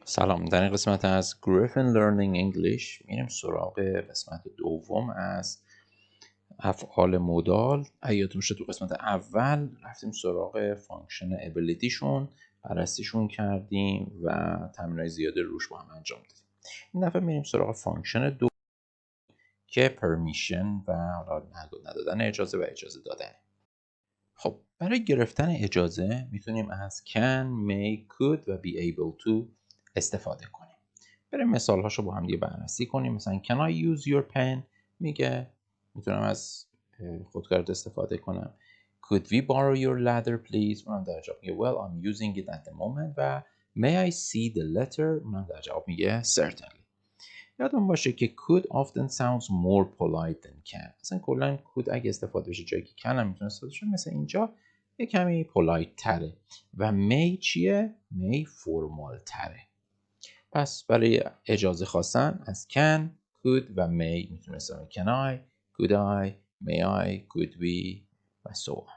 سلام، در این قسمت از Griffin Learning English میریم سراغ قسمت دوم از افعال مودال. یادتون باشه تو قسمت اول رفتیم سراغ فانکشن ابیلیتیشون، بررسیشون کردیم و تمرینای زیاده روش با هم انجام دادیم. این دفعه میریم سراغ فانکشن دو که پرمیشن و ندادن اجازه و اجازه دادن. خب برای گرفتن اجازه میتونیم از can, may, could و be able to استفاده کنیم. بریم مثال هاشو با هم دیگه بررسی کنیم. مثلا can I use your pen؟ میگه میتونم از خودکارت استفاده کنم. Could we borrow your ladder please؟ اونم در جواب میگه well I'm using it at the moment. و may I see the letter؟ اونم در جواب میگه certainly. یادمون باشه که could often sounds more polite than can. مثلا کلا could اگه استفاده بشه جایی که can هم میتونه استفاده بشه، مثل اینجا یه کمی polite تره. و may چیه؟ may formal تره. پس برای اجازه خواستن از can, could و may میتونیم استفاده can I, could I, may I, could we و so on.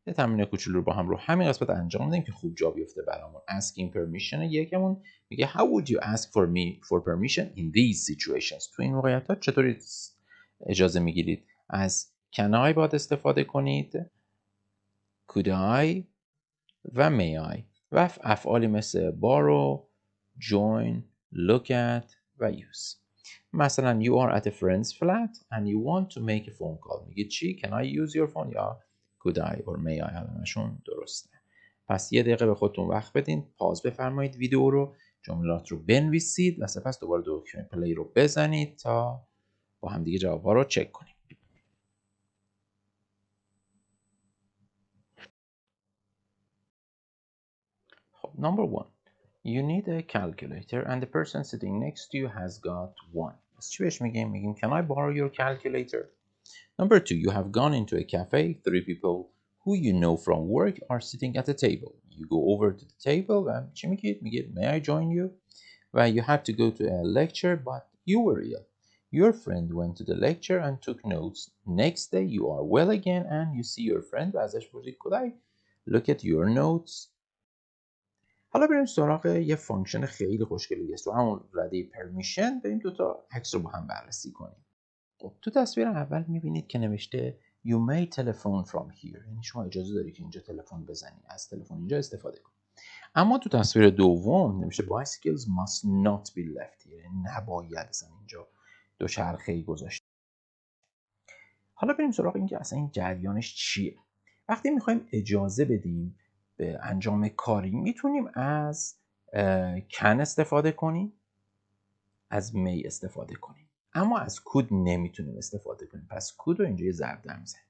یه تمرین کوچولو رو با هم رو همین قسمت انجام میدیم که خوب جا بیفته برامون. asking permission یکمون میگه how would you ask for permission in these situations؟ تو این موقعیت ها چطوری اجازه میگیرید؟ از can I باید استفاده کنید، could I و may I و افعالی مثل borrow، join، look at و use. مثلا you are at a friend's flat and you want to make a phone call. میگه چی؟ Can I use your phone؟ یا could I or may I؟ همشون درسته. پس یه دقیقه به خودتون وقت بدین، پاز بفرمایید ویدیو رو، جملات رو بنویسید و سپس دوباره دکمه پلی رو بزنید تا با هم دیگه جواب‌ها رو چک کنیم. خب number one. You need a calculator and the person sitting next to you has got one. پس چی بهش میگیم؟ میگیم can I borrow your calculator؟ Number two, you have gone into a cafe. Three people who you know from work are sitting at a table. You go over to the table and چی میگید؟ میگید may I join you؟ و you had to go to a lecture but you were ill. Your friend went to the lecture and took notes. Next day you are well again and you see your friend و ازش پرسید could I look at your notes؟ حالا بریم سراغ یه فانکشن خیلی خوشگلی است. تو همون رده پرمیشن بریم دوتا عکس رو با هم بررسی کنیم. خب تو تصویر اول میبینید که نوشته You may telephone from here. یعنی شما اجازه داری که اینجا تلفن بزنی، از تلفن اینجا استفاده کنی. اما تو تصویر دوم نوشته Bicycles must not be left here. یعنی نباید اصلا اینجا دوچرخه‌ای گذاشته. حالا بریم سراغ این که اصلا این جریانش چیه. وقتی میخوایم اجازه بدیم به انجام کاری میتونیم از can استفاده کنیم، از may استفاده کنیم، اما از could نمیتونیم استفاده کنیم. پس could رو اینجا یه ضرب در میزنیم.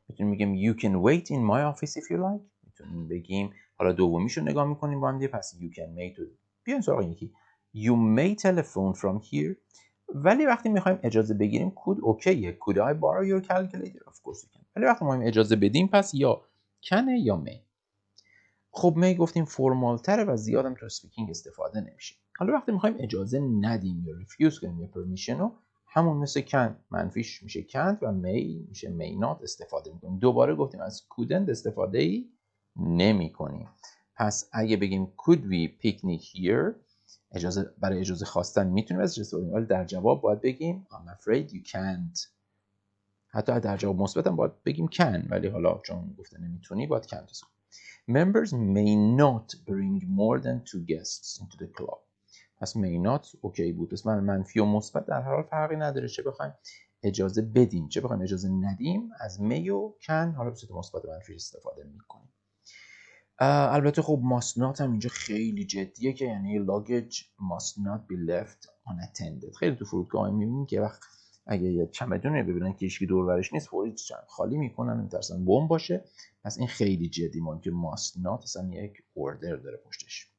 میتونیم بگیم you can wait in my office if you like. میتونیم بگیم حالا دومیشو نگاه میکنیم با هم دیگه. پس you can may تو بیاین سراغ یکی you may telephone from here. ولی وقتی میخوایم اجازه بگیریم could اوکیه. could I borrow your calculator؟ of course you can. ولی وقتی میخوایم اجازه بدیم پس یا can یا may. خب may گفتیم فرمال تره و زیادم تو اسپیکینگ استفاده نمیشه. حالا وقتی میخوایم اجازه ندیم یا ریفیوز کنیم یا پرمیشن رو، همون مثل can منفیش میشه can't و may میشه may not استفاده میکنیم. دوباره گفتیم از couldn't استفاده ای نمی کنیم. پس اگه بگیم could we picnic here، برای اجازه خواستن میتونیم ازش استفاده کنیم، ولی در جواب باید بگیم I'm afraid you can't. حتی در جواب مثبت هم باید بگیم can، ولی حالا چون گفته نمیتونی باید can't استفاده. Members may not bring more than 2 guests into the club. پس may not اوکی بود. پس منفی و مثبت در هر حال فرقی نداره، چه بخوایم اجازه بدیم چه بخوایم اجازه ندیم از may و can حالا به صورت مثبت و منفی استفاده میکنیم. البته خب must not هم اینجا خیلی جدیه که یعنی luggage must not be left unattended. خیلی تو فرودگاه میبینیم که وقت اگه یه چمدونی ببینن که هیچکی دور برش نیست فوری خالی میکنن، میترسن بمب باشه. پس این خیلی جدی مون که must not اصلا یک اوردر داره پشتش.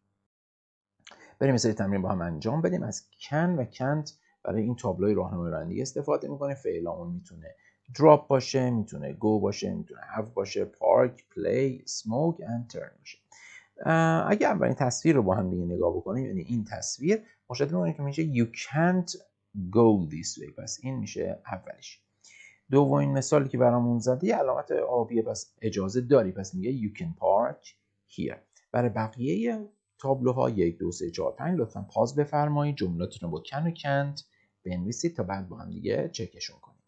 بریم مثل تمرین با هم انجام بدیم. از can و can't برای این تابلوی راهنمای رانندگی استفاده میکنه. فعلامون میتونه drop باشه، میتونه go باشه، میتونه have باشه، park، play، smoke and turn باشه. اگه اولین تصویر رو با هم دیگه نگاه بکنیم، یعنی این تصویر، مشاهده می‌کنید که میشه you can't go this way. پس این میشه اولیش. دومین مثالی که برامون زده یه علامت آبیه، پس اجازه داری. پس میگه you can park here. برای بقیه تابلوها 1 2 3 4 5 لطفا پاز بفرمایید، جملاتتون رو با کن و کنت بنویسید تا بعد با هم دیگه چکشون کنیم.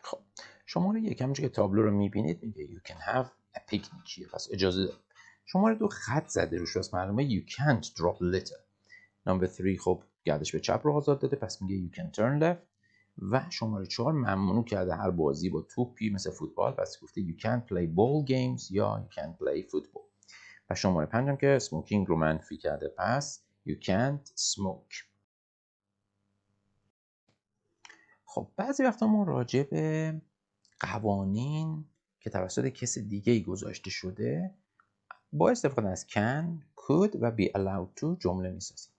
خب شماره 1 همونجوری که تابلو رو میبینید میگه you can have a picnic، پس اجازه دارید. شماره 2 خط زده روش، پس معلومه you can't drop litter. نمبر 3 خب گردش به چپ رو آزاد داده، پس میگه you can turn left. و شماره 4 ممنوع کرده هر بازی با توپی مثل فوتبال، پس گفته you can't play ball games یا you can't play football. و شماره 5 هم که smoking رو منفی کرده، پس you can't smoke. خب بعضی وقتا ما راجع به قوانین که توسط کسی دیگه ای گذاشته شده با استفاده از can, could و be allowed to جمله میسازیم.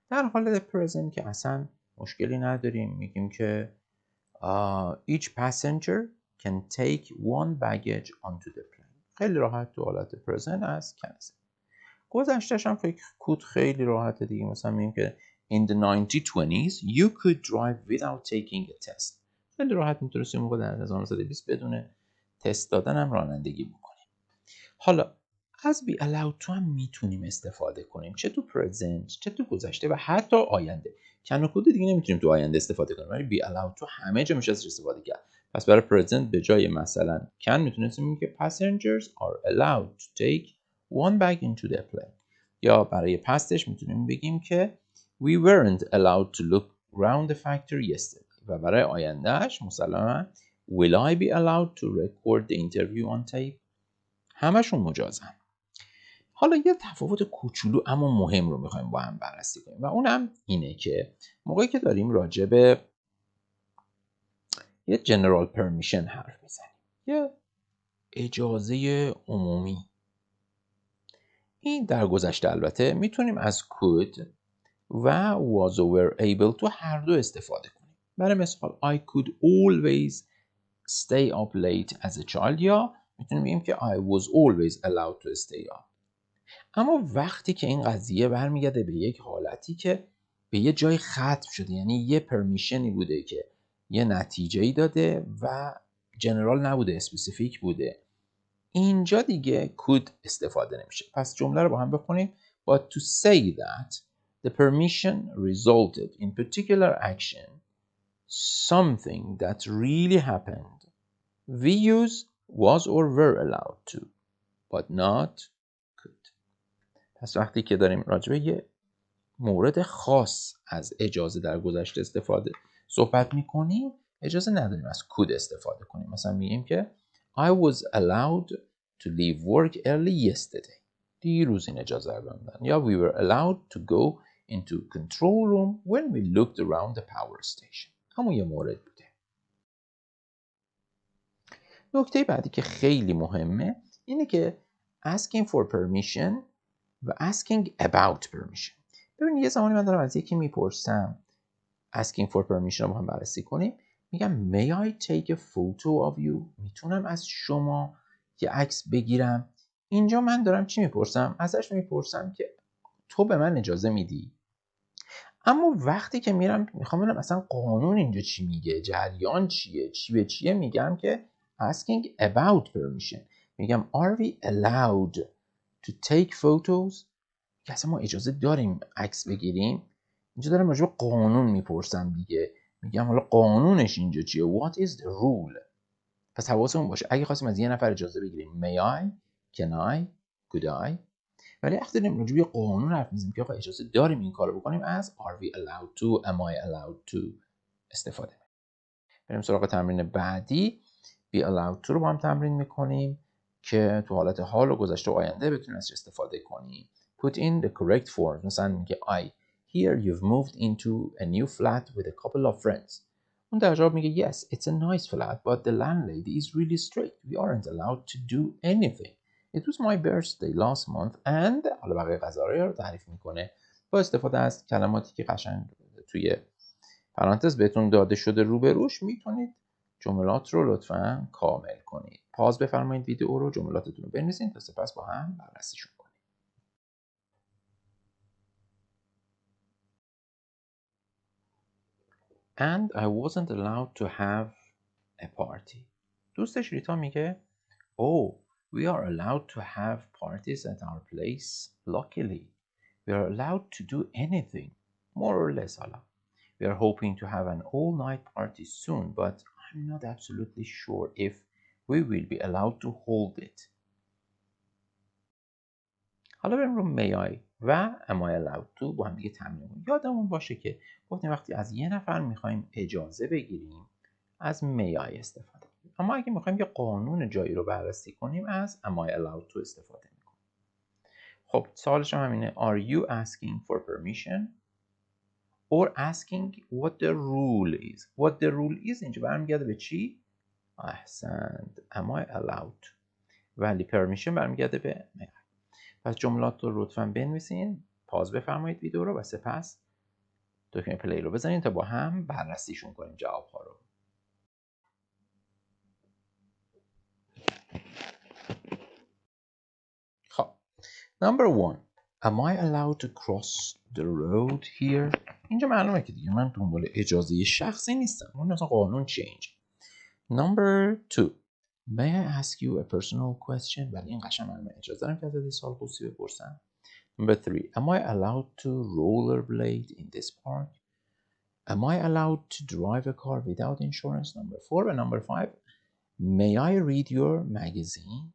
در حالت present که اصلا مشکلی نداریم، میگیم که each passenger can take one baggage onto the plane. خیلی راحت تو حالت present از can است. گذشتهش هم فکر could خیلی راحته دیگه، مثلا میگیم که in the 1920s you could drive without taking a test. خیلی راحت میتونستیم موقع در 1920 بدون تست دادن هم رانندگی بکنیم. حالا از be allowed to هم میتونیم استفاده کنیم، چه تو present چه تو گذشته و حتی آینده. can و could دیگه نمیتونیم تو آینده استفاده کنیم، ولی be allowed to همه جا میشه ازش استفاده کرد. پس برای present به جای مثلا can میتونستیم بگیم که passengers are allowed to take one bag into their plane. یا برای pastش میتونیم بگیم که we weren't allowed to look around the factory yesterday. و برای آیندهش مسلما will I be allowed to record the interview on tape. همشون مجازن. حالا یه تفاوت کوچولو اما مهم رو میخوایم با هم بررسی کنیم و اونم اینه که موقعی که داریم راجع به یه general permission حرف میزنیم، یه اجازه عمومی، این در گذشته البته میتونیم از could و was or were able to هر دو استفاده کنیم. برای مثال I could always stay up late as a child، یا میتونیم بگیم که I was always allowed to stay up. اما وقتی که این قضیه برمیگرده به یک حالتی که به یه جای ختم شده، یعنی یه پرمیشنی بوده که یه نتیجه‌ای داده و جنرال نبوده، اسپسیفیک بوده، اینجا دیگه could استفاده نمیشه. پس جمله رو با هم بخونیم. But to say that the permission resulted in particular action, something that really happened, we use was or were allowed to, but not could. پس وقتی که داریم راجع به یه مورد خاص از اجازه در گذشته صحبت میکنیم، اجازه نداریم از could استفاده کنیم. مثلا میگیم که I was allowed to leave work early yesterday. دیروز این اجازه رو دادن. یا we were allowed to go into control room when we looked around the power station. همون یه مورد بوده. نکته بعدی که خیلی مهمه اینه که asking for permission و asking about permission. ببینید یه زمانی من دارم از یکی میپرسم، asking for permission رو با هم بررسی کنیم، میگم may I take a photo of you، میتونم از شما یه عکس بگیرم. اینجا من دارم چی میپرسم؟ ازش میپرسم که تو به من اجازه میدی. اما وقتی که میخوام ببینم اصلا قانون اینجا چی میگه، جریان چیه، چی به چیه، میگم که asking about permission. میگم are we allowed to take photos، که اصلا ما اجازه داریم عکس بگیریم. اینجا دارم راجع به قانون میپرسم دیگه، میگم حالا قانونش اینجا چیه، what is the rule. پس حواسمون باشه اگه خواستیم از یه نفر اجازه بگیریم may I, can I, could I. ولی وقتی داریم راجع به قانون حرف میزنیم که آقا اجازه داریم این کارو بکنیم، از are we allowed to, am I allowed to استفاده میکنیم. بریم سراغ تمرین بعدی. be allowed to رو با هم تمرین میکنیم که تو حالت حال و گذشته و آینده بتونیم ازش استفاده کنیم. Put in the correct form. مثلا میگه I hear you've moved into a new flat with a couple of friends. اون در جواب میگه yes, it's a nice flat, but the landlady is really strict. We aren't allowed to do anything. It was my birthday last month and حالا بقیه قضایا رو تعریف میکنه با استفاده از کلماتی که قشنگ توی پرانتز بهتون داده شده روبروش. میتونید جملات رو لطفاً کامل کنید. پاز بفرمایید ویدیو رو، جملاتتون رو بنویسید تا سپس با هم بررسیشون کنید. And I wasn't allowed to have a party. دوستش ریتا میگه Oh, We are allowed to have parties at our place. Luckily, we are allowed to do anything, more or less allowed. We are hoping to have an all-night party soon, but I'm not absolutely sure if we will be allowed to hold it. حالا بریم رو may I و am I allowed to با هم دیگه تمرین کنیم. یادمون باشه که گفتیم وقتی از یه نفر میخوایم اجازه بگیریم از may I استفاده کنیم. اما اگه میخوایم یه قانون جایی رو بررسی کنیم از am I allowed to استفاده میکنیم. خب سوالش هم همینه. Are you asking for permission or asking what the rule is? What the rule is اینجا برمیگرده به چی؟ احسنت. Am I allowed؟ ولی permission برمیگرده به may I. پس جملات رو لطفاً بنویسین، پاز بفرمایید ویدیو رو و سپس دکمه پلی رو بزنید تا با هم بررسیشون کنیم جواب‌ها رو. خب number 1 Am I allowed to cross the road here؟ اینجا معلومه که دیگه من دنبال اجازه شخصی نیستم. اون اصلا قانون چه اینجا. Number 2 May I ask you a personal question؟ ولی این قشنگ معلومه اجازه دارم که ازت سوال خصوصی بپرسم. Number 3 Am I allowed to rollerblade in this park؟ Am I allowed to drive a car without insurance? Number 4 and number 5 May I read your magazine؟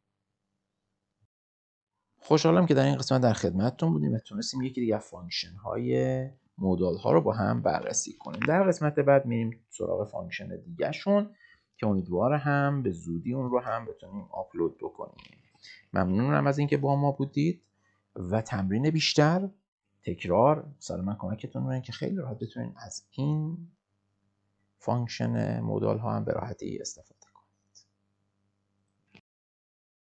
خوشحالم که در این قسمت در خدمتتون بودیم و تونستیم یکی دیگه فانکشن های مودال ها رو با هم بررسی کنیم. در قسمت بعد میریم سراغ فانکشن دیگه شون که امیدوارم به زودی اون رو هم بتونیم آپلود بکنیم. ممنونم از اینکه با ما بودید و تمرین بیشتر، تکرار سال من کمکتون می‌کنه که خیلی راحت بتونین از این فانکشن مودال ها هم به راحتی استفاده